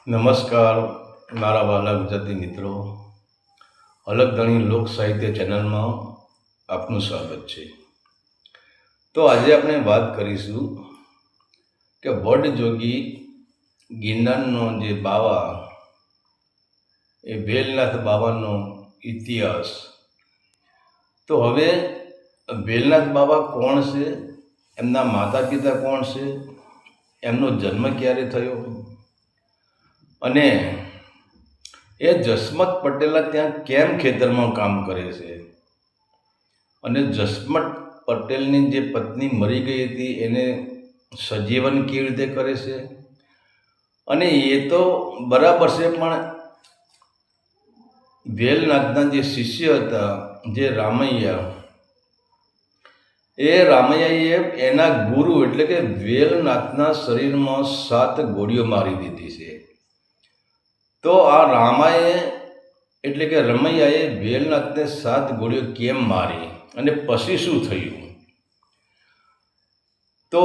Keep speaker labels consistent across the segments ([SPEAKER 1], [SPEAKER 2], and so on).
[SPEAKER 1] નમસ્કાર મારા વાલા ગુજરાતી મિત્રો. અલગધણી લોક સાહિત્ય ચેનલમાં આપનું સ્વાગત છે. તો આજે આપણે વાત કરીશું કે વડજોગી ગિરનારનો જે બાવા એ વેલનાથ બાવાનો ઇતિહાસ. તો હવે વેલનાથ બાવા કોણ છે, એમના માતા પિતા કોણ છે, એમનો જન્મ ક્યારે થયો અને એ જસમત પટેલના ત્યાં કેમ ખેતરમાં કામ કરે છે, અને જસમત પટેલની જે પત્ની મરી ગઈ હતી એને સજીવન કેવી રીતે કરે છે. અને એ તો બરાબર છે, પણ વેલનાથના જે શિષ્ય હતા જે રામૈયા, એ રામૈયાએ એના ગુરુ એટલે કે વેલનાથના શરીરમાં 7 ગોળીઓ મારી દીધી છે. તો આ રામાએ એટલે કે રમૈયાએ વેલનાથને 7 ગોળીઓ કેમ મારી અને પછી શું થયું? તો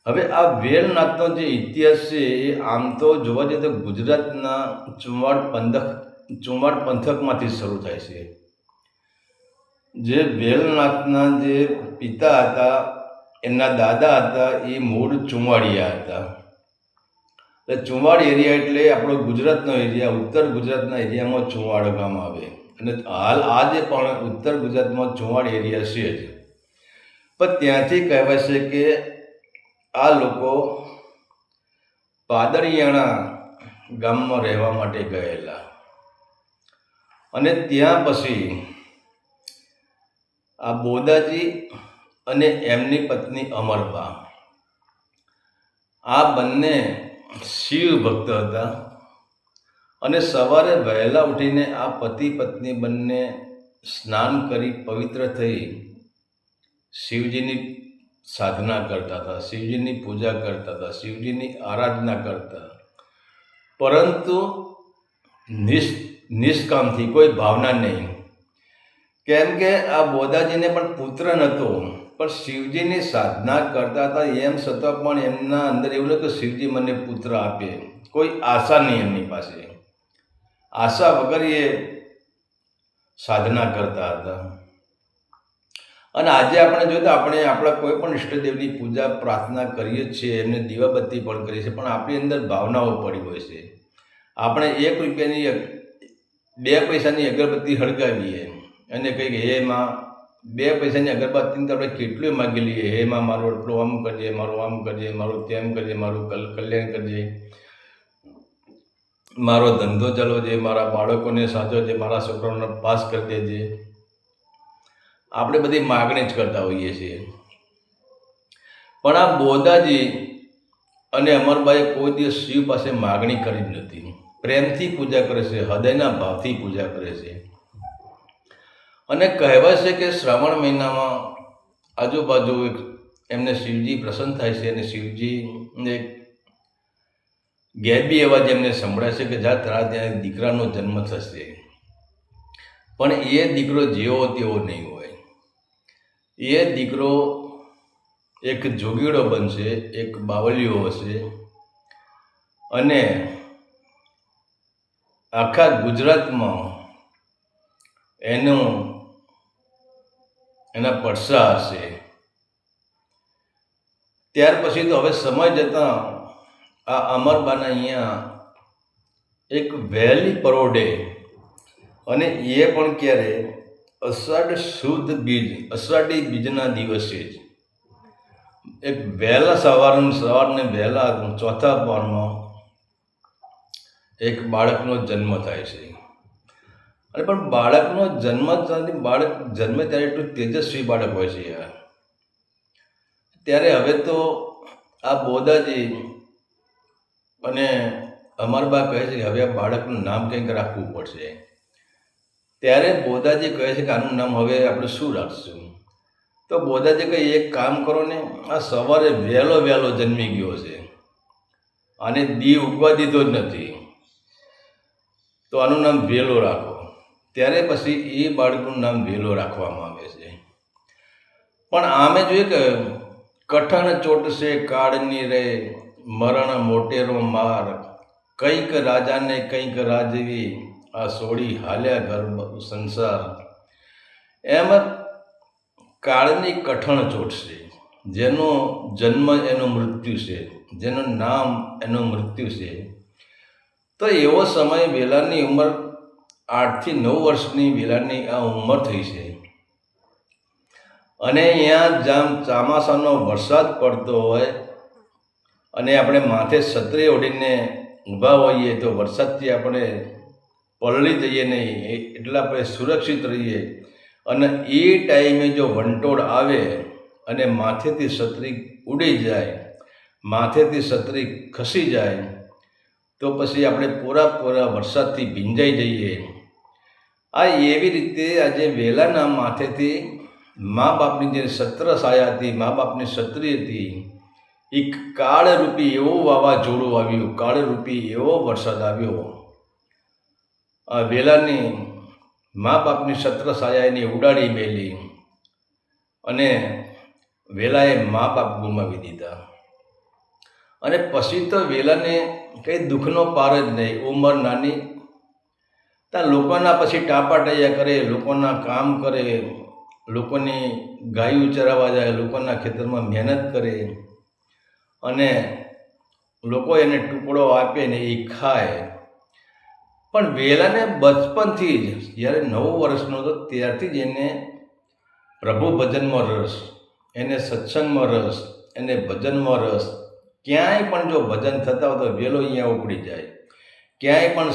[SPEAKER 1] હવે આ વેલનાથનો જે ઇતિહાસ છે એ આમ તો જોવા જઈએ તો ગુજરાતના ચુંવાડ પંથકમાંથી શરૂ થાય છે. જે વેલનાથના જે પિતા હતા, એમના દાદા હતા, એ મૂળ ચુંવાડિયા હતા. ચુંવાડ એરિયા એટલે આપણો ગુજરાતનો એરિયા, ઉત્તર ગુજરાતના એરિયામાં ચુંવાડ ગામ આવે. અને હાલ આજે પણ ઉત્તર ગુજરાતમાં ચુંવાડ એરિયા છે જ. પણ ત્યાંથી કહેવાય છે કે આ લોકો પાદરિયાણા ગામમાં રહેવા માટે ગયેલા. અને ત્યાં પછી આ બોદાજી અને એમની પત્ની અમરબા, આ બંને શિવ ભક્ત હતા. અને સવારે વહેલા ઉઠીને આ પતિ પત્ની બંને સ્નાન કરી પવિત્ર થઈ શિવજીની સાધના કરતા હતા, શિવજીની પૂજા કરતા હતા, શિવજીની આરાધના કરતા, પરંતુ નિષ્કામથી, કોઈ ભાવના નહીં. કેમ કે આ બોદાજીને પણ પુત્ર નહોતો, પણ શિવજીની સાધના કરતા હતા. એમ છતાં પણ એમના અંદર એવું નહીં કે શિવજી મને પુત્ર આપે, કોઈ આશા નહીં એમની પાસે. આશા વગર એ સાધના કરતા હતા. અને આજે આપણે જોઈએ તો આપણે આપણા કોઈ પણ ઈષ્ટદેવની પૂજા પ્રાર્થના કરીએ છીએ, એમને દીવાબત્તી પણ કરીએ છીએ, પણ આપણી અંદર ભાવનાઓ પડી હોય છે. આપણે 1 રૂપિયાની 2 પૈસાની અગરબત્તી હળગાવીએ અને કહીએ હે માં, 2 પૈસાની અગરબત્તીને તો આપણે કેટલું માગી લઈએ, હે માં મારું એટલું આમ કરજે, મારું આમ કરજે, મારું તેમ કરજે, મારું કલ્યાણ કરજે, મારો ધંધો ચલાવજે, મારા બાળકોને સાચવજે, મારા છોકરાઓને પાસ કરી દેજે. આપણે બધી માગણી જ કરતા હોઈએ છીએ. પણ આ બોદાજી અને અમરબાએ કોઈ દિવસ શિવ પાસે માગણી કરી જ નથી. પ્રેમથી પૂજા કરે છે, હૃદયના ભાવથી પૂજા કરે છે. અને કહેવાય છે કે શ્રાવણ મહિનામાં આજુબાજુ એમને શિવજી પ્રસન્ન થાય છે અને શિવજીને ગેબી અવાજ એમને સંભળાય છે કે જા તારા ત્યાં દીકરાનો જન્મ થશે. પણ એ દીકરો જેવો તેવો નહીં હોય. એ દીકરો એક જોગીડો બનશે, એક બાવલીઓ હશે, અને આખા ગુજરાતમાં એના પડસા હશે. ત્યાર પછી તો હવે સમય જતાં આ અમરબાના અહીંયા એક વહેલી પરોઢે, અને એ પણ ક્યારે, અષાઢ શુદ્ધ બીજ, અષાઢી બીજના દિવસે જ એક વહેલા સવારને વહેલા ચોથા પહોરમાં એક બાળકનો જન્મ થાય છે. અને પણ બાળકનો જન્મ બાળક જન્મે ત્યારે એટલું તેજસ્વી બાળક હોય છે યાર. ત્યારે હવે તો આ બોદાજી અને અમરબા કહે છે કે હવે આ બાળકનું નામ કંઈક રાખવું પડશે. ત્યારે બોદાજી કહે છે કે આનું નામ હવે આપણે શું રાખશું? તો બોદાજી કહે એક કામ કરો ને, આ સવારે વહેલો જન્મી ગયો છે, આને દી ઉગવા દીધો જ નથી, તો આનું નામ વેલો રાખો. ત્યારે પછી એ બાળકનું નામ વેલો રાખવામાં આવે છે. પણ આમે જોઈએ કે કઠણ ચોટશે કાળની રે, મરણ મોટેરો માર, કંઈક રાજાને કંઈક રાજવી, આ સોડી હાલ્યા ઘર સંસાર. એમ કાળની કઠણ ચોટ છે. જેનો જન્મ એનું મૃત્યુ છે, જેનું નામ એનું મૃત્યુ છે. તો એવો સમય વેલાની ઉંમર 8 થી 9 વર્ષની વેલાની આ ઉંમર થઈ છે. અને અહીંયા ચોમાસાનો વરસાદ પડતો હોય અને આપણે માથે છત્રી ઓઢીને ઊભા હોઈએ તો વરસાદથી આપણે પલળી જઈએ નહીં, એટલા આપણે સુરક્ષિત રહીએ. અને એ ટાઈમે જો વંટોળ આવે અને માથેથી છત્રી ઉડી જાય, માથેથી છત્રી ખસી જાય, તો પછી આપણે પૂરા વરસાદથી ભીંજાઈ જઈએ. આ એવી રીતે આજે વેલાના માથેથી મા બાપની જે છત્રછાયા હતી, મા બાપની છત્રી હતી, એક કાળરૂપી એવો વાવાઝોડું આવ્યું, કાળરૂપી એવો વરસાદ આવ્યો. આ વેલાની મા બાપની છત્રછાયા એની ઉડાડી મેલી અને વેલાએ મા બાપ ગુમાવી દીધા. અને પછી તો વેલાને કંઈ દુઃખનો પાર જ નહીં. ઉંમર નાની, ત્યાં લોકોના પછી ટાપાટૈયા કરે, લોકોના કામ કરે, લોકોની ગાયું ચરાવવા જાય, લોકોના ખેતરમાં મહેનત કરે અને લોકો એને ટુકડો આપે ને એ ખાય. પણ વેલાને બચપનથી જ, જ્યારે 9 વર્ષનો હતો ત્યારથી જ એને પ્રભુ ભજનમાં રસ, એને સત્સંગમાં રસ, એને ભજનમાં રસ. ક્યાંય પણ જો ભજન થતા હોય તો વેલો અહીંયા ઉપડી જાય. ક્યાંય પણ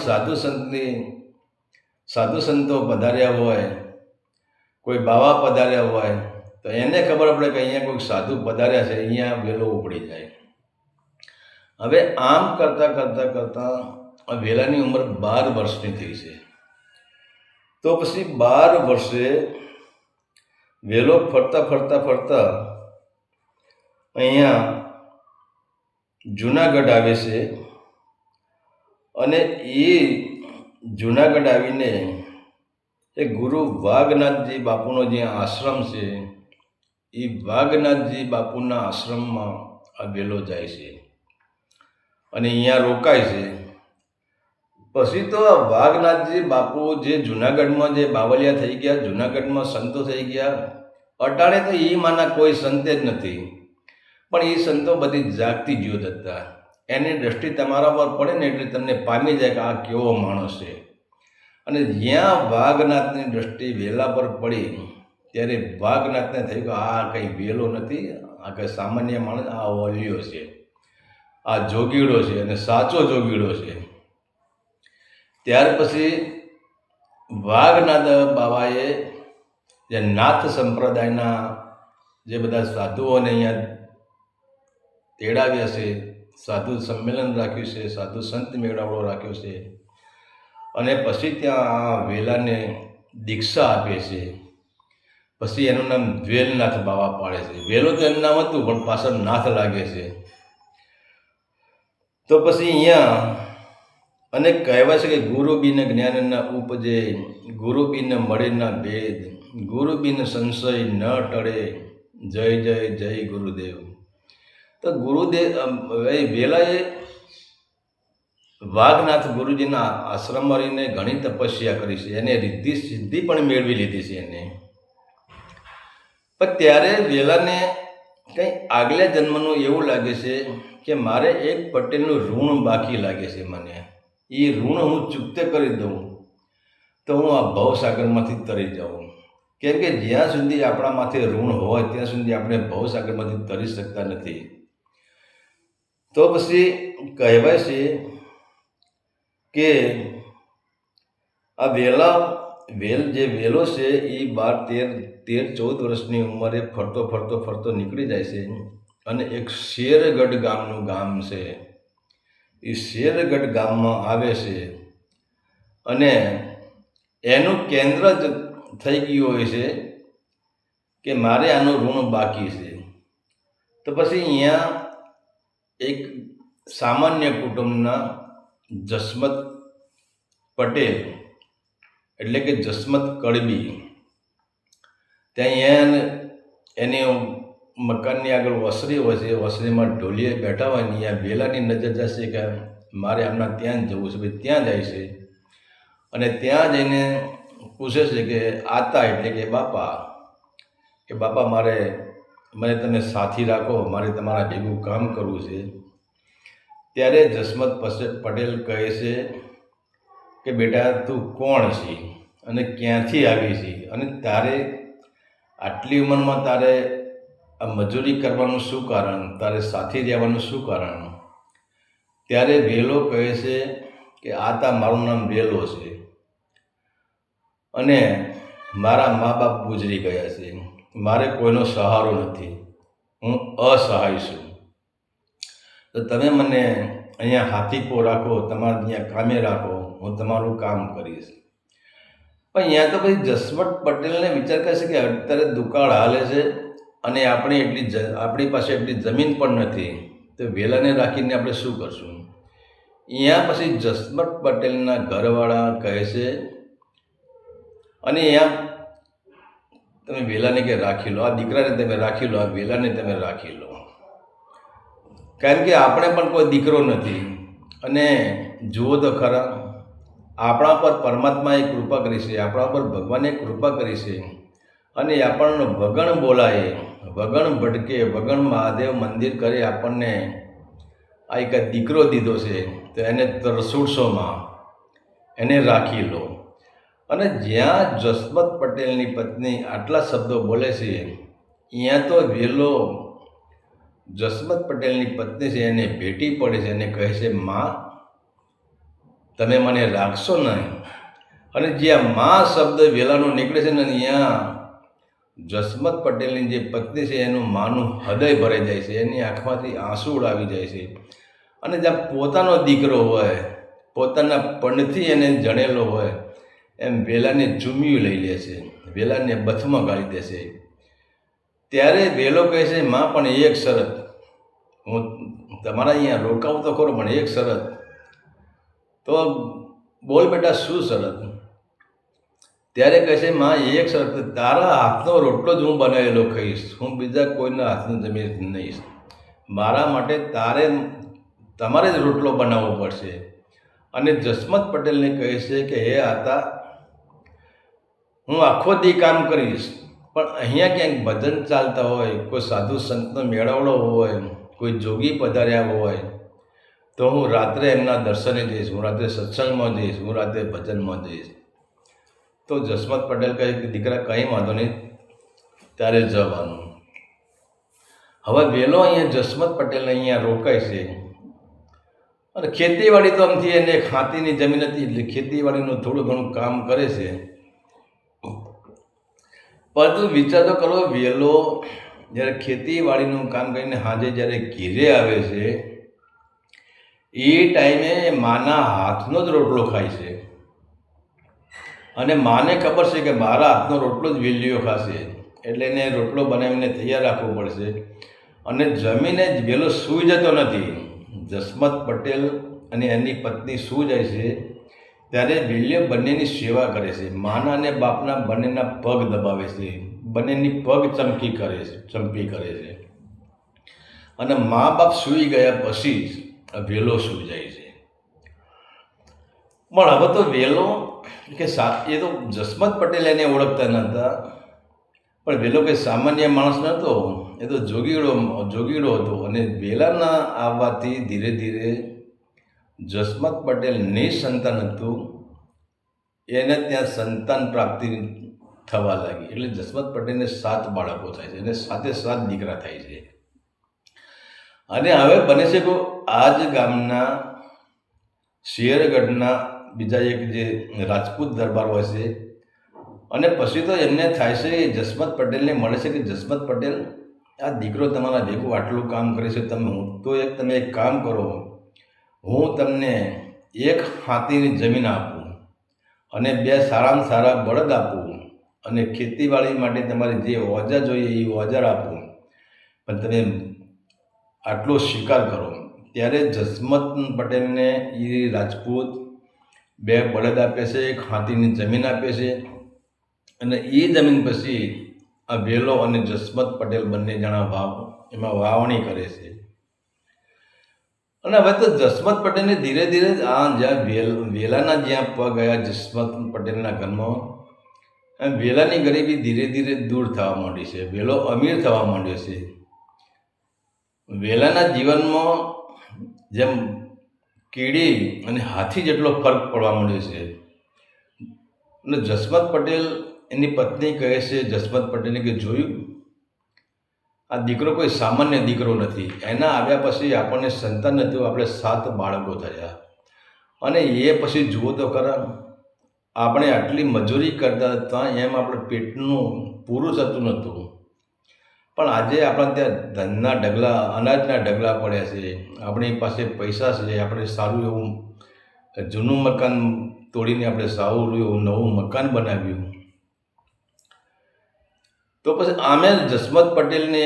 [SPEAKER 1] સાધુ સંતો પધાર્યા હોય, કોઈ બાવા પધાર્યા હોય તો એને ખબર પડે કે અહીંયા કોઈક સાધુ પધાર્યા છે, અહીંયા વેલો ઉપડી જાય. હવે આમ કરતાં વેલાની ઉંમર 12 વર્ષની થઈ છે. તો પછી 12 વર્ષે વેલો ફરતા અહીંયા જુનાગઢ આવે છે. અને એ જુનાગઢ આવીને એ ગુરુ વાઘનાથજી બાપુનો જે આશ્રમ છે, એ વાઘનાથજી બાપુના આશ્રમમાં આ વેલો જાય છે અને અહીંયા રોકાય છે. પછી તો વાઘનાથજી બાપુ જે જુનાગઢમાં જે બાવલિયા થઈ ગયા, જુનાગઢમાં સંતો થઈ ગયા, અટાણે તો એ માના કોઈ સંતે જ નથી. પણ એ સંતો બધી જાગતી જ્યોત હતા. એની દ્રષ્ટિ તમારા પર પડે ને એટલે તમને પામી જાય કે આ કેવો માણસ છે. અને જ્યાં વાઘનાથની દ્રષ્ટિ વેલા પર પડી ત્યારે વાઘનાથને થયું કે આ કંઈ વેલો નથી, આ કંઈ સામાન્ય માણસ, આ ઓલિયો છે, આ જોગીડો છે અને સાચો જોગીડો છે. ત્યાર પછી વાઘનાથ બાબાએ જે નાથ સંપ્રદાયના જે બધા સાધુઓને અહીંયા તેડાવ્યા છે, સાધુ સંમેલન રાખ્યું છે, સાધુ સંત મેળાવડો રાખ્યો છે. અને પછી ત્યાં વેલાને દીક્ષા આપે છે. પછી એનું નામ દ્વેલનાથ બાવા પાડે છે. વેલો તો એનું નામ હતું પણ પાછળ નાથ લાગે છે. તો પછી અહીંયા અને કહેવાય છે કે ગુરુ બિન જ્ઞાનના ઉપજે, ગુરુ બિન મળેના ભેદ, ગુરુ બિન સંશય ન ટળે, જય જય જય ગુરુદેવ. તો ગુરુદેવ વેલાએ વાઘનાથ ગુરુજીના આશ્રમમાં રહીને ઘણી તપસ્યા કરી છે. એને રિદ્ધિ સિદ્ધિ પણ મેળવી લીધી છે એને. પણ ત્યારે વેલાને કંઈ આગલા જન્મનું એવું લાગે છે કે મારે એક પટેલનું ઋણ બાકી લાગે છે. મને એ ઋણ હું ચૂકતે કરી દઉં તો હું આ ભવસાગરમાંથી તરી જાઉં. કેમ કે જ્યાં સુધી આપણા માથે ઋણ હોય ત્યાં સુધી આપણે ભવસાગરમાંથી તરી શકતા નથી. તો પછી કહેવાય છે કે આ જે વેલો છે એ 12-13-14 વર્ષની ઉંમરે ફરતો નીકળી જાય છે. અને એક શેરગઢ ગામનું ગામ છે. એ શેરગઢ ગામમાં આવે છે અને એનું કેન્દ્ર જ થઈ ગયું હોય છે કે મારે આનું ઋણ બાકી છે. તો પછી અહીંયા એક સામાન્ય કુટુંબના જસમત પટેલ એટલે કે જસમત કડબી ત્યાં એની મકાનની આગળ ઓસરી હોય છે, ઓસરીમાં ઢોલીએ બેઠા હોય ને અહીંયા વેલાની નજર જશે કે મારે આમના ત્યાં જ જવું છે, ભાઈ ત્યાં જાય છે અને ત્યાં જઈને પૂછે છે કે આતા એટલે કે બાપા મને તમે સાથી રાખો, મારે તમારા ભેગું કામ કરવું છે. ત્યારે જસમત પટેલ કહે છે કે બેટા તું કોણ છે અને ક્યાંથી આવી છે અને તારે આટલી ઉંમરમાં તારે આ મજૂરી કરવાનું શું કારણ, તારે સાથી રહેવાનું શું કારણ? ત્યારે વેલો કહે છે કે મારું નામ વેલો છે અને મારા મા બાપ ગુજરી ગયા છે, મારે કોઈનો સહારો નથી, હું અસહાય છું. તો તમે મને અહીંયા હાથીપો રાખો, તમારે અહીંયા કામે રાખો, હું તમારું કામ કરીશ. પણ અહીંયા તો પછી જસવંત પટેલને વિચાર કરશે કે અત્યારે દુકાળ હાલે છે અને આપણી પાસે એટલી જમીન પણ નથી, તો વેલાને રાખીને આપણે શું કરશું? અહીંયા પછી જસવંત પટેલના ઘરવાળા કહે છે અને અહીંયા તમે વેલાને કે રાખી લો, આ દીકરાને તમે રાખી લો, આ વેલાને તમે રાખી લો, કારણ કે આપણે પણ કોઈ દીકરો નથી. અને જુઓ તો ખરા, આપણા પર પરમાત્માએ કૃપા કરી છે, આપણા પર ભગવાને કૃપા કરી છે અને આપણને વગણ બોલાય, વગણ ભટકે, વગણ મહાદેવ મંદિર કરી આપણને આ એક દીકરો દીધો છે, તો એને તરસુડશોમાં એને રાખી લો. અને જ્યાં જસવંત પટેલની પત્ની આટલા શબ્દો બોલે છે, અહીંયા તો વેલો જસવંત પટેલની પત્ની છે એને ભેટી પડે છે અને કહે છે, માં તમે મને રાખશો નહીં. અને જ્યાં માં શબ્દ વેલાનો નીકળે છે ને, અહીંયા જસવંત પટેલની જે પત્ની છે એનું માનું હૃદય ભરાઈ જાય છે, એની આંખમાંથી આંસુ આવી જાય છે. અને જ્યાં પોતાનો દીકરો હોય, પોતાના પણથી એને જણેલો હોય, એમ વેલાને ચૂમ્યું લઈ લે છે, વેલાને બથમાં ગાળી દે છે. ત્યારે વેલો કહે છે, માં પણ એક શરત, હું તમારા અહીંયા રોકાવું તો ખરો, પણ એક શરત. તો બોલ બેટા, શું શરત? ત્યારે કહે છે, માં એક શરત, તારા હાથનો રોટલો જ હું બનાવેલો ખાઈશ, હું બીજા કોઈના હાથનું જમીન નહીં. મારા માટે તમારે જ રોટલો બનાવવો પડશે. અને જસવંત પટેલને કહે છે કે હે આતા, હું આખો દી કામ કરીશ, પણ અહીંયા ક્યાંક ભજન ચાલતા હોય, કોઈ સાધુ સંતનો મેળાવડો હોય, કોઈ જોગી પધાર્યા હોય, તો હું રાત્રે એમના દર્શને જઈશ, હું રાત્રે સત્સંગમાં જઈશ, હું રાત્રે ભજનમાં જઈશ. તો જસવંત પટેલ કહે કે દીકરા કંઈ વાંધો નહીં, ત્યારે જવાનું. હવે વેલો અહીંયા જસવંત પટેલને અહીંયા રોકાય છે અને ખેતીવાડી તો આમથી એને ખાતીની જમીન હતી એટલે ખેતીવાડીનું થોડું ઘણું કામ કરે છે. પરંતુ વિચાર તો કરો, વેલો જ્યારે ખેતીવાડીનું કામ કરીને સાંજે જ્યારે ઘીરે આવે છે, એ ટાઈમે માના હાથનો જ રોટલો ખાય છે અને માને ખબર છે કે મારા હાથનો રોટલો જ વેલીઓ ખાશે, એટલે એને રોટલો બનાવીને તૈયાર રાખવો પડશે. અને જમીને જ વેલો સૂઈ જતો નથી. જસવંત પટેલ અને એની પત્ની સૂઈ જાય છે ત્યારે વેલ્યો બંનેની સેવા કરે છે, માના અને બાપના બંનેના પગ દબાવે છે, બંનેની પગ ચંપી કરે છે. અને મા બાપ સૂઈ ગયા પછી જ વેલો સૂઈ જાય છે. પણ હવે તો વેલો કે એ તો જસવંત પટેલ એને ઓળખતા નહોતા, પણ વેલો કંઈ સામાન્ય માણસ નહોતો, એ તો જોગીડો હતો. અને વેલાના આવવાથી ધીરે ધીરે જસવંત પટેલ નિસંતાન હતું, એને ત્યાં સંતાન પ્રાપ્તિ થવા લાગી. એટલે જસવંત પટેલને 7 બાળકો થાય છે અને 7 દીકરા થાય છે. અને હવે બને છે કે આ જ ગામના શેરગઢના બીજા એક જે રાજપૂત દરબાર હોય છે, અને પછી તો એમને થાય છે કે જસવંત પટેલને મળે છે કે જસવંત પટેલ, આ દીકરો તમારા ભેગું આટલું કામ કરે છે, તમે એક કામ કરો, હું તમને 1 હાથીની જમીન આપું અને 2 સારામાં સારા બળદ આપું અને ખેતીવાડી માટે તમારે જે ઓજાર જોઈએ એ ઓજાર આપું, પણ તમે આટલો સ્વીકાર કરો. ત્યારે જસવંત પટેલને એ રાજપૂત 2 બળદ આપે છે, 1 હાથીની જમીન આપે છે. અને એ જમીન પછી આ વેલો અને જસમત પટેલ બંને જણા એમાં વાવણી કરે છે. અને હવે તો જસમત પટેલને ધીરે ધીરે આ જ્યાં વેલાના જ્યાં પગ ગયા જસમત પટેલના ઘરમાં, વેલાની ગરીબી ધીરે ધીરે દૂર થવા માંડી છે. વેલો અમીર થવા માંડ્યો છે. વેલાના જીવનમાં જેમ કીડી અને હાથી જેટલો ફરક પડવા માંડ્યો છે. અને જસમત પટેલ એની પત્ની કહે છે જસમત પટેલને કે જોયું, આ દીકરો કોઈ સામાન્ય દીકરો નથી. એના આવ્યા પછી આપણને સંતાન નથી, આપણે 7 બાળકો થયા. અને એ પછી જુઓ તો ખરા, આપણે આટલી મજૂરી કરતા હતા એમ આપણે પેટનું પૂરું થતું નહોતું. પણ આજે આપણા ત્યાં ધનના ઢગલા, અનાજના ઢગલા પડ્યા છે. આપણી પાસે પૈસા છે, આપણે સારું એવું જૂનું મકાન તોડીને આપણે સારું એવું નવું મકાન બનાવ્યું. તો પછી આમે જસમત પટેલને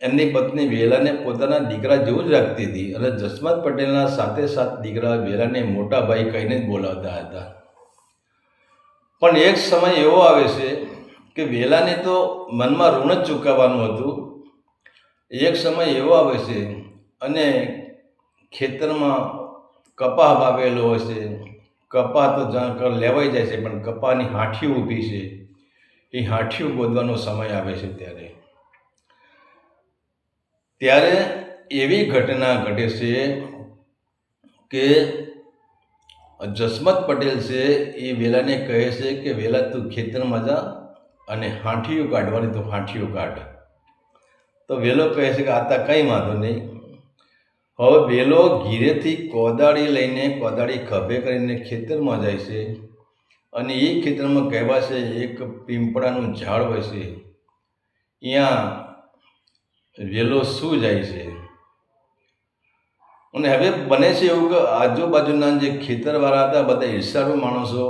[SPEAKER 1] એમની પત્ની વેલાને પોતાના દીકરા જેવું જ રાખતી હતી. અને જસમત પટેલના 7 દીકરા વેલાને મોટા ભાઈ કહીને જ બોલાવતા હતા. પણ એક સમય એવો આવે છે કે વેલાને તો મનમાં ઋણ જ ચૂકવવાનું હતું. એક સમય એવો આવે છે અને ખેતરમાં કપાહ વાવેલો હોય છે. કપાહ તો જાણ લેવાઈ જાય છે, પણ કપાહની હાંઠીઓ ઊભી છે. એ હાંઠીઓ ગોદવાનો સમય આવે છે. ત્યારે એવી ઘટના ઘટે છે કે જસમત પટેલ છે એ વેલાને કહે છે કે વેલા તું ખેતરમાં જા અને હાંઠીઓ કાઢવાની તો હાંઠીઓ કાઢ. તો વેલો કહે છે કે આતા કંઈ વાંધો નહીં. હવે વેલો ઘીરેથી કોદાળી લઈને, કોદાળી ખભે કરીને ખેતરમાં જાય છે. અને એ ખેતરમાં કહેવાશે એક પીંપળાનું ઝાડ હોય છે, ત્યાં વેલો શું જાય છે. અને હવે બને છે એવું કે આજુબાજુના જે ખેતરવાળા હતા બધા ઈર્ષાળુ માણસો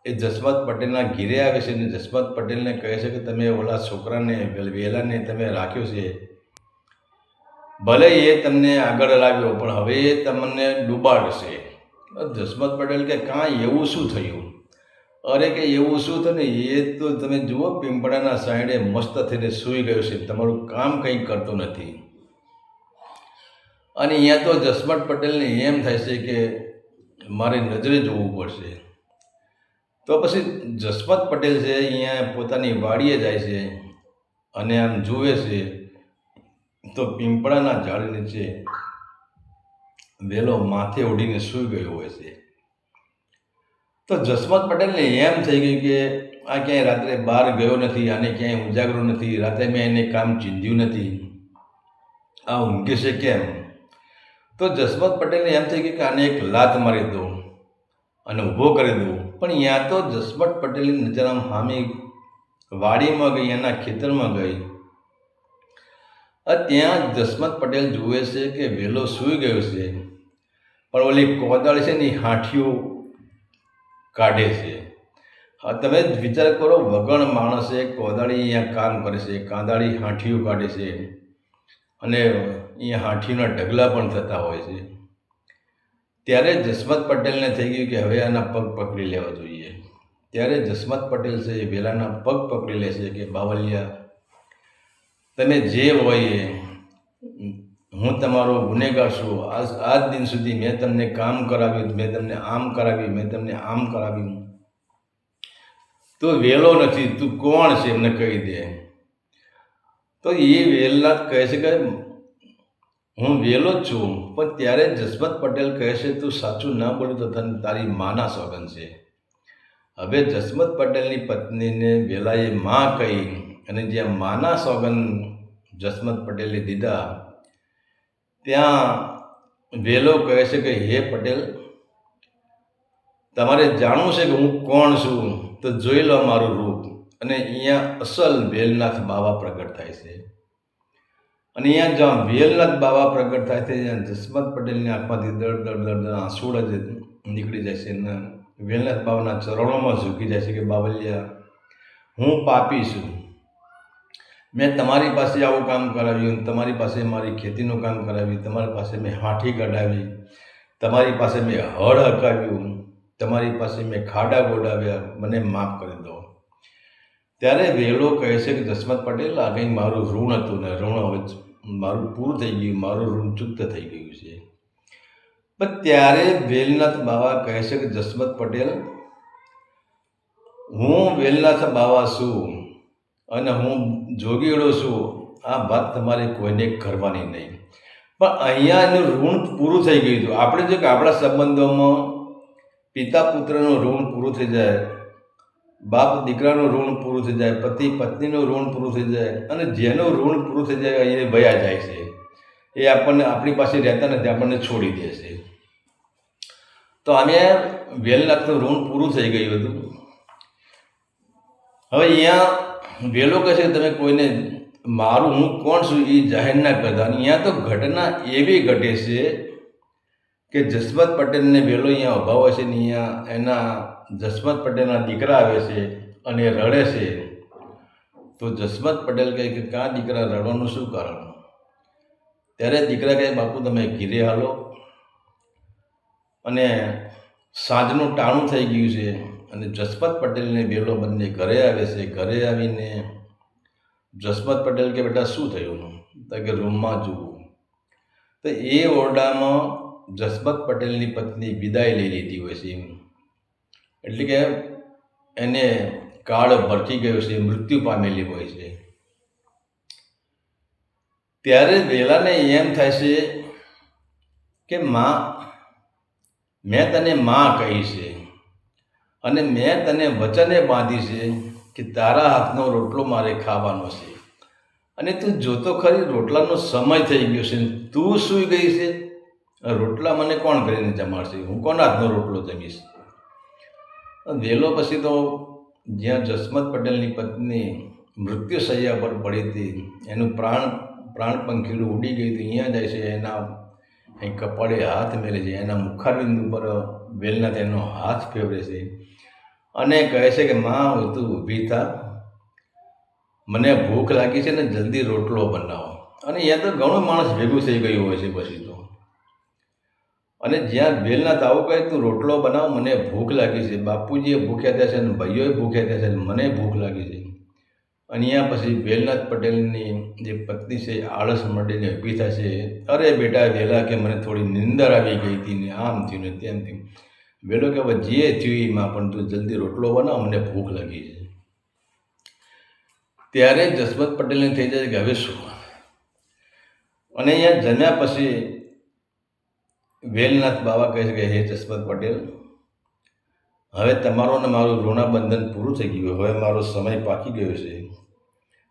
[SPEAKER 1] એ જસમત પટેલના ઘીરે આવે છે. અને જસમત પટેલને કહે છે કે તમે ઓલા છોકરાને વેલાને તમે રાખ્યો છે, ભલે એ તમને આગળ લાવ્યો પણ હવે એ તમને ડૂબાડશે. જસમત પટેલ કે કાંઈ એવું શું થયું? અરે કે એવું શું થયું ને, એ તો તમે જુઓ પીંપળાના સાઈડે મસ્ત થઈને સૂઈ ગયો છે, તમારું કામ કંઈ કરતો નથી. અને અહીંયા તો જસમત પટેલને એમ થાય છે કે મારે નજરે જોવું પડશે. તો પછી જસમત પટેલ છે અહીંયા પોતાની વાડીએ જાય છે અને આમ જુએ છે તો પીંપળાના ઝાડ નીચે વેલો માથે ઓઢીને સૂઈ ગયો હોય છે. તો જસમત પટેલને એમ થઈ ગયું કે આ ક્યાંય રાત્રે બહાર ગયો નથી, આને ક્યાંય ઉજાગરો નથી, રાતે મેં એને કામ ચીંધ્યું નથી, આ ઊંઘે છે કેમ? તો જસમત પટેલને એમ થઈ ગયું કે આને એક લાત મારી દઉં અને ઊભો કરી દઉં. પણ ત્યાં તો જસમત પટેલની નજર આમ સામી વાડીમાં ગઈ, એના ખેતરમાં ગઈ. ત્યાં જસમત પટેલ જુએ છે કે વેલો સૂઈ ગયો છે, પણ ઓલી કોદાળી છે ને એ હાંઠીઓ કાઢે છે. તમે જ વિચાર કરો, વગણ માણસે કોદાળી અહીંયા કામ કરે છે, કાદાળી હાંઠીઓ કાઢે છે અને અહીંયા હાંઠીઓના ઢગલા પણ થતા હોય છે. ત્યારે જસમત પટેલને થઈ ગયું કે હવે આના પગ પકડી લેવા જોઈએ. ત્યારે જસમત પટેલ છે એ વેલાના પગ પકડી લે છે કે બાવલિયા, તમે જે હોય એ, હું તમારો ગુનેગાર છું. આજ દિન સુધી મેં તમને કામ કરાવ્યું, મેં તમને આમ કરાવ્યું, મેં તમને આમ કરાવ્યું. તો વેલો નથી, તું કોણ છે એમને કહી દે. તો એ વેલનાથ કહે છે કે હું વેલો જ છું. પણ ત્યારે જસમત પટેલ કહે છે તું સાચું ના બોલ્યું તો તને તારી માના સોગન છે. હવે જસમત પટેલની પત્નીને વેલાએ માં કહી અને જ્યાં માના સોગન જસમત પટેલે દીધા, ત્યાં વેલો કહે છે કે હે પટેલ, તમારે જાણવું છે કે હું કોણ છું, તો જોઈ લો મારું રૂપ. અને અહીંયા અસલ વેલનાથ બાવા પ્રગટ થાય છે. અને અહીંયા જ્યાં વેલનાથ બાવા પ્રગટ થાય છે, ત્યાં જસમત પટેલની આંખમાંથી દળ આંસુડા જ નીકળી જાય છે. અને વેલનાથ બાવાના ચરણોમાં ઝૂકી જાય છે કે બાવલિયા, હું પાપી છું, મેં તમારી પાસે આવું કામ કરાવ્યું, તમારી પાસે મારી ખેતીનું કામ કરાવ્યું, તમારી પાસે મેં હાંઠી કઢાવી, તમારી પાસે મેં હળ હકાવ્યું, તમારી પાસે મેં ખાડા ગોડાવ્યા, મને માફ કરી દો. ત્યારે વહેલો કહે છે કે જસવંત પટેલ આ કંઈક મારું ઋણ હતું ને ઋણ હવે મારું પૂરું થઈ ગયું, મારું ઋણ ચૂકત થઈ ગયું છે. પણ ત્યારે વેલનાથ બાવા કહે છે કે જસવંત પટેલ, હું વેલનાથ બાવા છું અને હું જોગીડો છું, આ વાત તમારે કોઈને કરવાની નહીં. પણ અહીંયા એનું ઋણ પૂરું થઈ ગયું હતું. આપણે જો કે આપણા સંબંધોમાં પિતા પુત્રનું ઋણ પૂરું થઈ જાય, બાપ દીકરાનું ઋણ પૂરું થઈ જાય, પતિ પત્નીનું ઋણ પૂરું થઈ જાય, અને જેનું ઋણ પૂરું થઈ જાય એ વયા જાય છે, એ આપણને આપણી પાસે રહેતા નથી, આપણને છોડી દે છે. તો આને વેલનાથનું ઋણ પૂરું થઈ ગયું હતું. હવે અહીંયા વેલો કહે છે તમે કોઈને મારું હું કોણ છું એ જાહેર ના કરતા. અહીંયા તો ઘટના એવી ઘટે છે કે જસવંત પટેલને વેલો અહીંયા ઉભા હોય છે ને અહીંયા એના જસવંત પટેલના દીકરા આવે છે અને રડે છે. તો જસવંત પટેલ કહે કે કાં દીકરા રડવાનું શું કારણ? ત્યારે દીકરા કહે બાપુ તમે ઘીરે હાલો, અને સાંજનું ટાણું થઈ ગયું છે. અને જસવંત પટેલને વેલો બંને ઘરે આવે છે. ઘરે આવીને જસવંત પટેલ કે બેટા શું થયું? તો કે રૂમમાં જુઓ. તો એ ઓરડામાં જસવંત પટેલની પત્ની વિદાય લઈ લીધી હોય છે, એટલે કે એને કાળ ભરતી ગયો છે, મૃત્યુ પામેલી હોય છે. ત્યારે વેલાને એમ થાય છે કે માં, મેં તને માં કહી છે અને મેં તને વચને બાંધી છે કે તારા હાથનો રોટલો મારે ખાવાનો છે, અને તું જોતો ખરી રોટલાનો સમય થઈ ગયો છે, તું સૂઈ ગઈ છે. રોટલા મને કોણ કરીને જમાડશે? હું કોના હાથનો રોટલો જમીશ? વેલો પછી તો જ્યાં જસવંત પટેલની પત્ની મૃત્યુશૈયા પર પડી હતી, એનું પ્રાણ પંખીડું ઉડી ગયું હતું, અહીંયા જાય છે, એના અહીં કપાળે હાથ મેળે છે, એના મુખારબિંદ ઉપર વેલનાથ એનો હાથ ફેરવે છે અને કહે છે કે માં તું ઊભી થા, મને ભૂખ લાગી છે ને જલ્દી રોટલો બનાવો. અને અહીંયા તો ઘણું માણસ ભેગું થઈ ગયું હોય છે પછી તો. અને જ્યાં વેલનાથ આવું કહે તું રોટલો બનાવ, મને ભૂખ લાગી છે, બાપુજીએ ભૂખ્યા થયા છે અને ભાઈઓએ ભૂખ્યા થયા છે, મને ભૂખ લાગી છે. અને અહીંયા પછી વેલનાથ પટેલની જે પત્ની છે આળસ મળીને ઊભી થાય છે. અરે બેટા વેલા કે મને થોડી નિંદર આવી ગઈ હતી ને આમ થયું ને તેમ થયું. વેલો કે હવે જે થયું એમાં પણ તું જલ્દી રોટલો બનાવ, મને ભૂખ લાગી છે. ત્યારે જસવંત પટેલને થઈ જાય કે હવે શું? અને અહીંયા જમ્યા પછી વેલનાથ બાવા કહે છે કે હે જસવંત પટેલ, હવે તમારો ને મારું ઋણાબંધન પૂરું થઈ ગયું, હવે મારો સમય પાકી ગયો છે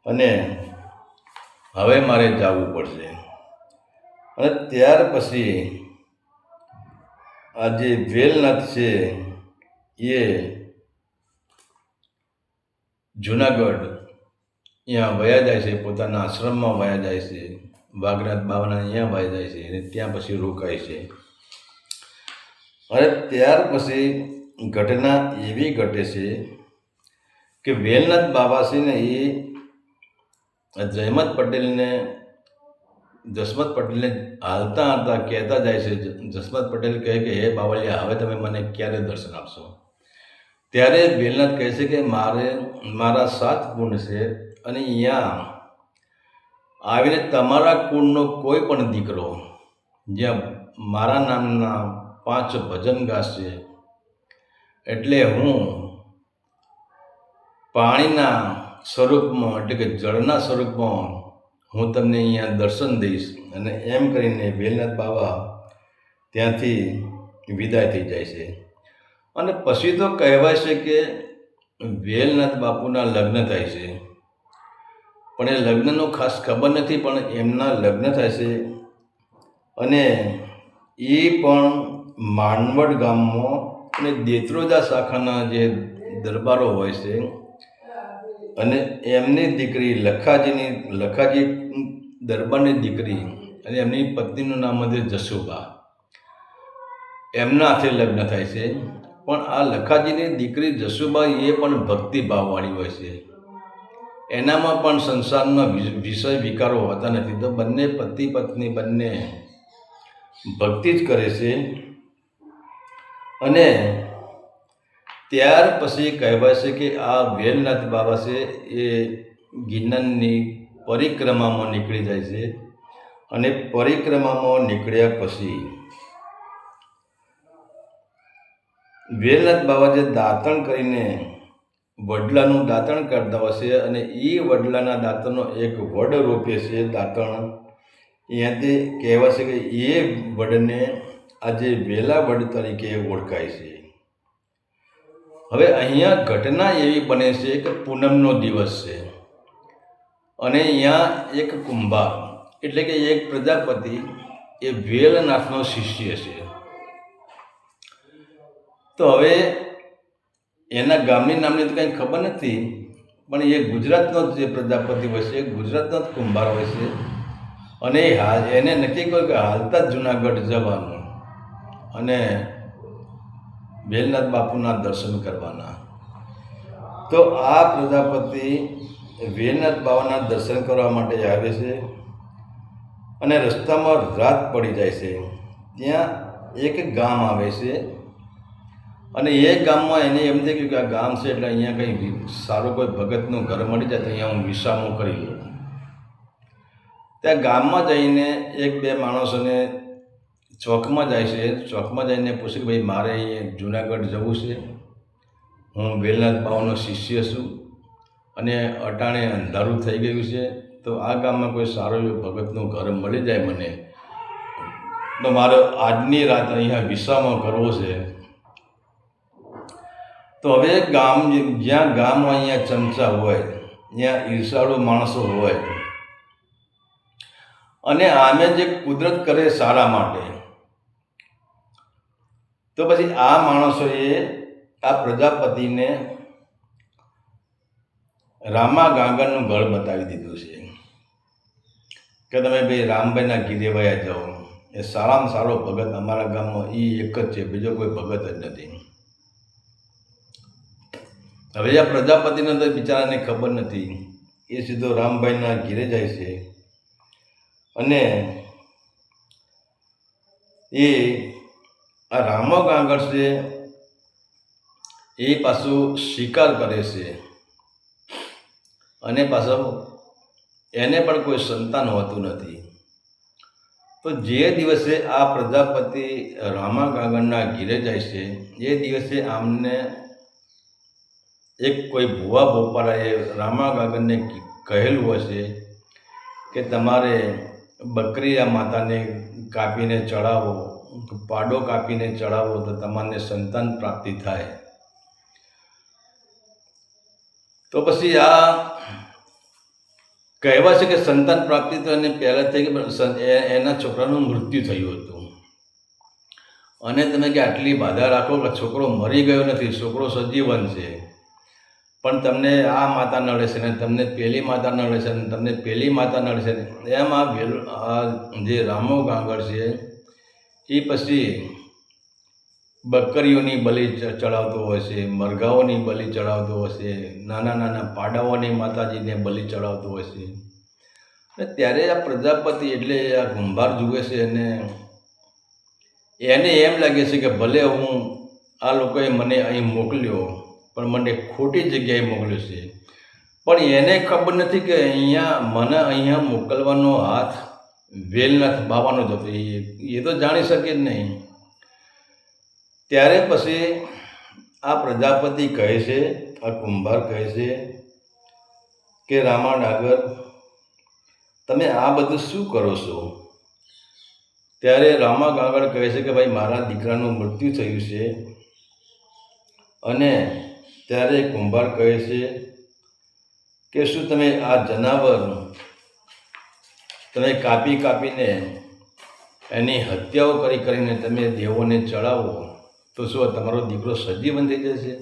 [SPEAKER 1] અને હવે મારે જવું પડશે. અને ત્યાર પછી આ જે વેલનાથ છે એ જુનાગઢ અહીંયા વયા જાય છે, પોતાના આશ્રમમાં વયા જાય છે, વાઘનાથ બાવાના અહીંયા વયા જાય છે અને ત્યાં પછી રોકાય છે. અને ત્યાર પછી ઘટના એવી ઘટે છે કે વેલનાથ બાબા છે ને એ જયમત પટેલને જસવંત પટેલને હાલતા હાલતા કહેતા જાય છે. જસવંત પટેલ કહે કે હે બાવળિયા, હવે તમે મને ક્યારે દર્શન આપશો? ત્યારે વેલનાથ કહે છે કે મારા 7 કુંડ છે અને અહીંયા આવીને તમારા કુંડનો કોઈ પણ દીકરો જ્યાં મારા નામના 5 ભજન ગાશે, એટલે હું પાણીના સ્વરૂપમાં એટલે કે જળના સ્વરૂપમાં હું તમને અહીંયા દર્શન દઈશ. અને એમ કરીને વેલનાથ બાવા ત્યાંથી વિદાય થઈ જાય છે. અને પછી તો કહેવાય છે કે વેલનાથ બાપુના લગ્ન થાય છે, પણ એ લગ્નનો ખાસ ખબર નથી, પણ એમના લગ્ન થાય છે અને એ પણ માનવડ ગામમાં અને દેત્રોજા શાખાના જે દરબારો હોય છે અને એમની દીકરી લખાજી દરબારની દીકરી અને એમની પત્નીનું નામ હતું જસુબા, એમના હાથે લગ્ન થાય છે. પણ આ લખાજીની દીકરી જસુબા એ પણ ભક્તિભાવવાળી હોય છે, એનામાં પણ સંસારના વિષય વિકારો હોતા નથી. તો બંને પતિ પત્ની બંને ભક્તિ જ કરે છે. અને ત્યાર પછી કહેવાય છે કે આ વેલનાથ બાબા છે એ ગિરનારની પરિક્રમામાં નીકળી જાય છે, અને પરિક્રમામાં નીકળ્યા પછી વેલનાથ બાબા જે દાંતણ કરીને વડલાનું દાંતણ કરતા હોય છે, અને એ વડલાના દાંતણનો એક વડ રોપે છે દાંતણ. અહીંયાથી કહેવાય છે કે એ વડને આજે વેલા વડ તરીકે ઓળખાય છે. હવે અહીંયા ઘટના એવી બને છે કે પૂનમનો દિવસ છે, અને અહીંયા એક કુંભાર એટલે કે એક પ્રજાપતિ એ વેલનાથનો શિષ્ય છે. તો હવે એના ગામની નામની તો કંઈ ખબર નથી, પણ એ ગુજરાતનો જે પ્રજાપતિ હોય છે, ગુજરાતનો જ કુંભાર હોય છે, અને એને નક્કી કર્યું કે હાલતા જ જુનાગઢ જવાનું અને વેલનાથ બાપુના દર્શન કરવાના. તો આ પ્રજાપતિ વેલનાથ બાબાના દર્શન કરવા માટે આવે છે, અને રસ્તામાં રાત પડી જાય છે. ત્યાં એક ગામ આવે છે, અને એ ગામમાં એને એમ થઈ ગયું કે આ ગામ છે એટલે અહીંયા કંઈ સારું કોઈ ભગતનું ઘર મળી જાય તો અહીંયા હું વિસામો કરી લઉં. ત્યાં ગામમાં જઈને એક બે માણસોને ચોકમાં જાય છે. ચોકમાં જઈને પૂછે કે ભાઈ મારે અહીંયા જુનાગઢ જવું છે, હું વેલનાથ બાબાનો શિષ્ય છું, અને અટાણે અંધારું થઈ ગયું છે, તો આ ગામમાં કોઈ સારું એવું ભગતનું ઘર મળી જાય મને તો મારે આજની રાત અહીંયા વિસામો કરવો છે. તો હવે ગામ જ્યાં ગામ અહીંયા ચમચા હોય, ત્યાં ઈર્ષાળુ માણસો હોય, અને આમે જે કુદરત કરે સારા માટે, તો પછી આ માણસોએ આ પ્રજાપતિને રામા ગાંગરનું ઘર બતાવી દીધું છે કે તમે ભાઈ રામભાઈના ઘીરે વયા જાઓ, એ સારામાં સારો ભગત અમારા ગામમાં એ એક જ છે, બીજો કોઈ ભગત જ નથી. હવે આ પ્રજાપતિને તો બિચારાને ખબર નથી, એ સીધો રામભાઈના ઘીરે જાય છે, અને એ આ રામો ગાંગર છે એ પાછું શિકાર કરે છે, અને પાછો એને પણ કોઈ સંતાન હોતું નથી. તો જે દિવસે આ પ્રજાપતિ રામા ગાંગરના ઘીરે જાય છે, એ દિવસે આમને એક કોઈ ભુવા બોપારાએ રામા ગાંગરને કહેલું હશે કે તમારે બકરીયા માતાને કાપીને ચડાવો, પાડો કાપીને ચડાવો તો તમારે સંતાન પ્રાપ્તિ થાય. તો પછી આ કહેવાય છે કે સંતાન પ્રાપ્તિ તો એને પહેલાં થઈ ગઈ, એના છોકરાનું મૃત્યુ થયું હતું, અને તમે કે આટલી બાધા રાખો કે છોકરો મરી ગયો નથી, છોકરો સજીવન છે, પણ તમને આ માતા નડે છે ને તમને પેલી માતા નડે છે ને તમને પેલી માતા નડે છે. એમ આ જે રામો ગાંગર છે એ પછી બકરીઓની બલિ ચડાવતો હોય છે, મરઘાઓની બલિ ચડાવતો હોય છે, નાના નાના પાડાઓની માતાજીને બલિ ચડાવતો હોય છે. અને ત્યારે આ પ્રજાપતિ એટલે આ કુંભાર જુએ છે, અને એને એમ લાગે છે કે ભલે હું આ લોકોએ મને અહીં મોકલ્યો પણ મને ખોટી જગ્યાએ મોકલ્યો છે, પણ એને ખબર નથી કે અહીંયા મોકલવાનો હાથ વેલનાથ બાબાનો જ હતો, એ તો જાણી શકે જ નહીં. ત્યારે પછી આ પ્રજાપતિ કહે છે, આ કુંભાર કહે છે કે રામા ડાગર તમે આ બધું શું કરો છો? ત્યારે રામા ગાંગર કહે છે કે ભાઈ મારા દીકરાનું મૃત્યુ થયું છે. અને ત્યારે કુંભાર કહે છે કે શું તમે આ જનાવર તમે કાપી કાપીને એની હત્યાઓ કરીને તમે દેવોને ચડાવો તો શું તમારો દીકરો સજીવન થઈ જશે?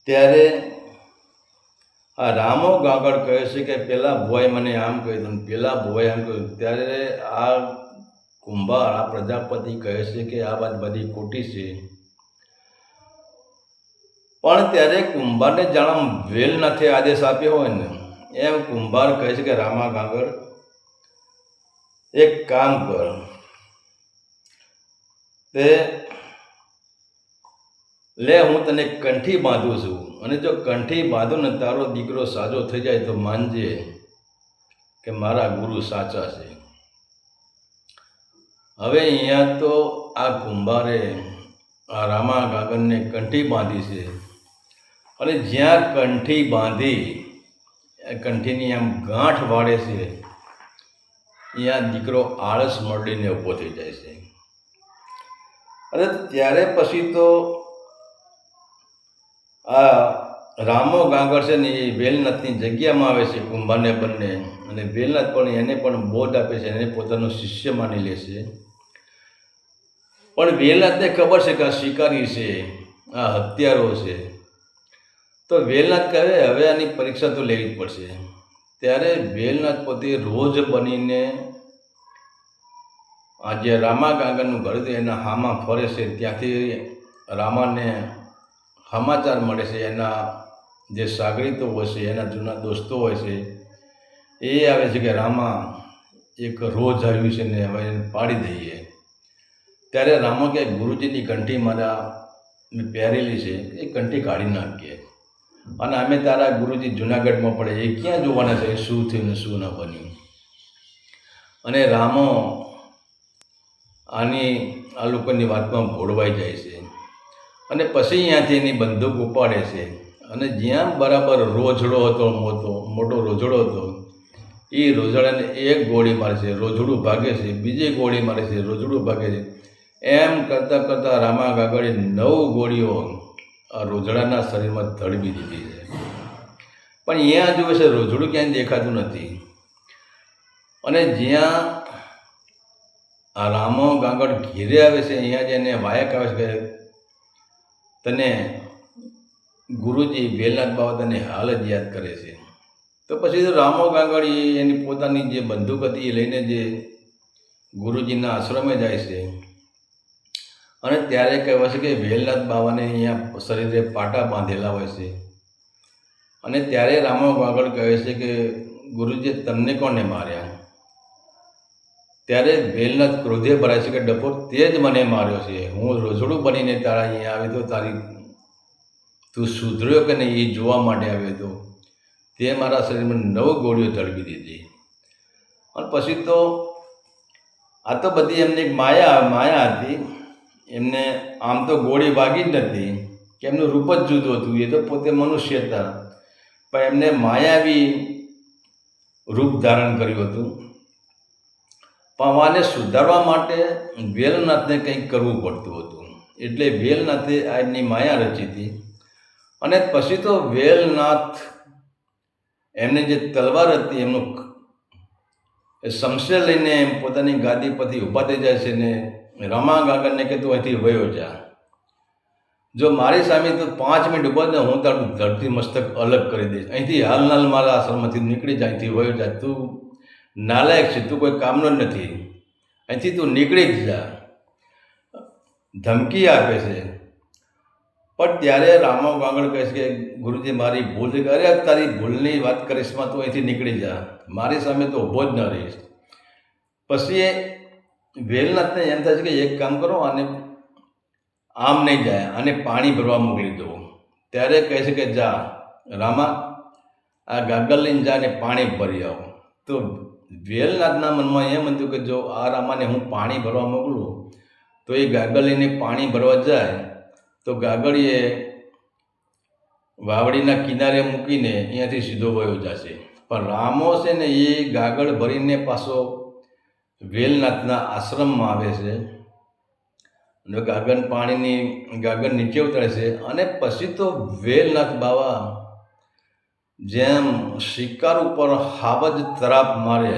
[SPEAKER 1] ત્યારે આ રામો ગાંગર કહે છે કે પેલા ભુવાએ મને આમ કહ્યું, પેલા ભુવાએ આમ કહ્યું. ત્યારે આ કુંભાર આ પ્રજાપતિ કહે છે કે આ વાત બધી ખોટી છે. પણ ત્યારે કુંભારને જાણે વેલનાથે આદેશ આપ્યો હોય ને એમ કુંભાર કહે છે કે રામા ગાંગર એક કામ કર, તે લે હું તને કંઠી બાંધું છું, અને જો કંઠી બાંધું ને તારો દીકરો સાજો થઈ જાય તો માનજે કે મારા ગુરુ સાચા છે. હવે અહીંયા તો આ કુંભારે આ રામા ગાગરને કંઠી બાંધી છે, અને જ્યાં કંઠી બાંધી કંઠીની આમ ગાંઠ વાળે છે, ત્યાં દીકરો આળસ મળીને ઊભો થઈ જાય છે. અને ત્યારે પછી તો આ રામો ગાગર છે ને એ વેલનાથની જગ્યામાં આવે છે કુંભારને બંને, અને વેલનાથ પણ એને પણ બોધ આપે છે, એને પોતાનો શિષ્ય માની લે છે. પણ વેલનાથને ખબર છે કે આ શિકારી છે, આ હત્યારો છે, તો વેલનાથ કહે હવે આની પરીક્ષા તો લેવી જ પડશે. ત્યારે વેલનાથ પોતે રોજ બનીને આ જે રામા ગાગરનું ઘર હતું એના હામાં ફરે છે. ત્યાંથી રામાને સમાચાર મળે છે, એના જે સાગરીતો હોય છે, એના જૂના દોસ્તો હોય છે, એ આવે છે કે રામા એક રોજ આવ્યું છે ને હવે એને પાડી દઈએ. ત્યારે રામા કે ગુરુજીની કંઠી મારા મેં પહેરેલી છે, એ કંઠી કાઢી નાખીએ, અને અમે તારા ગુરુજી જુનાગઢમાં પડે એ ક્યાં જોવાના છે શું થયું ને શું ન બન્યું. અને રામો આ લોકોની વાતમાં ભોળવાઈ જાય છે, અને પછી અહીંયાથી એની બંદૂક ઉપાડે છે, અને જ્યાં બરાબર રોઝડો હતો, મોટો રોઝડો હતો, એ રોઝડાને એક ગોળી મારે છે, રોઝડું ભાગે છે, બીજી ગોળી મારે છે, રોઝડું ભાગે છે. એમ કરતાં કરતાં રામા ગાગરે 9 ગોળીઓ આ રોઝડાના શરીરમાં ધડવી દીધી છે. પણ અહીંયા જુએ છે રોઝડું ક્યાંય દેખાતું નથી. અને જ્યાં આ રામો ગાગર ઘેરે આવે છે, અહીંયા જ એને વાયક આવે છે કે તને ગુરુજી વેલનાથ બાબા તને હાલ જ યાદ કરે છે. તો પછી રામો ગાગર એની પોતાની જે બંદૂક હતી એ લઈને જે ગુરુજીના આશ્રમે જાય છે, અને ત્યારે કહેવાય છે કે વેલનાથ બાબાને અહીંયા શરીરે પાટા બાંધેલા હોય છે. અને ત્યારે રામો ગાગર કહે છે કે ગુરુજી તમને કોને માર્યા? ત્યારે વેલનાથ ક્રોધે ભરાય છે કે ડફોર તે જ મને માર્યો છે, હું રોઝડું બનીને તારા અહીંયા આવ્યો તો તું સુધર્યો કે નહીં એ જોવા માટે આવ્યો હતો, તે મારા શરીરમાં 9 ગોળીઓ ધડવી દીધી. અને પછી તો આ તો બધી એમની એક માયા હતી. એમને આમ તો ગોળી વાગી જ નથી કે એમનું રૂપ જ જુદું હતું, એ તો પોતે મનુષ્ય હતા, પણ એમને માયાવી રૂપ ધારણ કર્યું હતું. પણ આને સુધારવા માટે વેલનાથને કંઈક કરવું પડતું હતું, એટલે વેલનાથે આ એમની માયા રચી હતી. અને પછી તો વેલનાથ એમને જે તલવાર હતી એમનું શમશેર લઈને પોતાની ગાદી પરથી ઊભા થઈ જાય છે ને રામા ગાગરને કે તું અહીંથી વયો જા, જો મારી સામે તું 5 મિનિટ ઊભો ને હું તારું ધરતી મસ્તક અલગ કરી દઈશ, અહીંથી હાલ મારા આશ્રમમાંથી નીકળી જાય, અહીંથી વયો જા, તું નાલાયક છે, તું કોઈ કામનો જ નથી, અહીંથી તું નીકળી જ જા, ધમકી આપે છે. પણ ત્યારે રામો ગાગર કહે છે કે ગુરુજી મારી ભૂલ છે. અરે તારી ભૂલની વાત કરીશમાં તું અહીંથી નીકળી જા, મારી સામે તો ઊભો જ ન રહીશ. પછી એ વેલનાથને એમ થાય છે કે એક કામ કરો, અને આમ નહીં જાય, અને પાણી ભરવા મોકલી દો. ત્યારે કહે છે કે જા રામા આ ગાગર લઈને જા અને પાણી ભરી આવો. તો વેલનાથના મનમાં એમ હતું કે જો આ રામાને હું પાણી ભરવા મોકલું તો એ ગાગર લઈને પાણી ભરવા જાય તો ગાગર એ વાવડીના કિનારે મૂકીને અહીંયાથી સીધો વયો જશે. પણ રામો છે ને એ ગાગર ભરીને પાછો વેલનાથના આશ્રમમાં આવે છે, અને ગાગર નીચે ઉતરે છે. અને પછી તો વેલનાથ બાવા જેમ શિકાર ઉપર હાવજ તરાપ મારે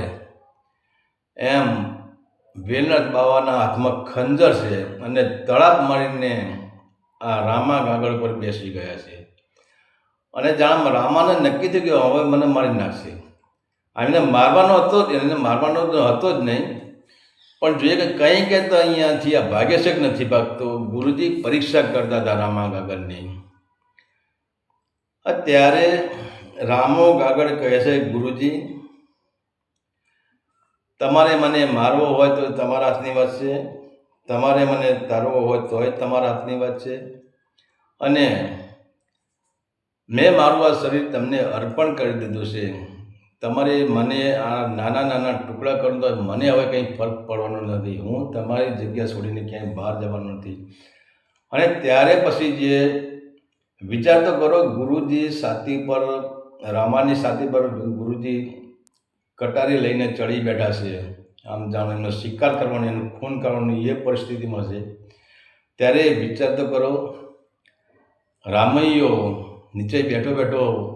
[SPEAKER 1] એમ વેલનાથ બાવાના હાથમાં ખંજર છે, અને તળાપ મારીને આ રામા ગાગર પર બેસી ગયા છે. અને જાણ રામાને નક્કી થઈ ગયું હવે મને મારી નાખશે. એને મારવાનો હતો જ નહીં, પણ જોઈએ કે કંઈ કહેતો અહીંયાથી આ ભાગે છે કે નથી ભાગતો. ગુરુજી પરીક્ષા કરતા હતા રામા ગાગરની. ત્યારે રામો ગાગર કહે છે ગુરુજી તમારે મને મારવો હોય તો તમારા હાથની વાત છે, તમારે મને તારવો હોય તોય તમારા હાથની વાત છે, અને મેં મારું આ શરીર તમને અર્પણ કરી દીધું છે. તમારે મને આ નાના નાના ટુકડા કરો તો મને હવે કંઈ ફરક પડવાનો નથી. હું તમારી જગ્યા છોડીને ક્યાંય બહાર જવાનો નથી. અને ત્યારે પછી જે વિચાર તો કરો, ગુરુજી છાતી પર, રામાની છાતી પર ગુરુજી કટારી લઈને ચડી બેઠા છે. આમ જાણો એમનો શિકાર કરવાનો, એનું ખૂન કરવાની એ પરિસ્થિતિમાં છે. ત્યારે વિચાર તો કરો, રામૈયો નીચે બેઠો બેઠો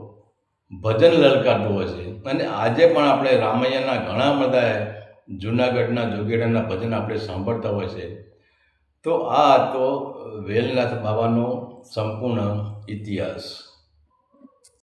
[SPEAKER 1] ભજન લલકારતો હોય છે. અને આજે પણ આપણે રામૈયાના ઘણા બધા જૂનાગઢના જોગેડાના ભજન આપણે સાંભળતા હોય છે. તો આ તો વેલનાથ બાબાનો સંપૂર્ણ ઇતિહાસ.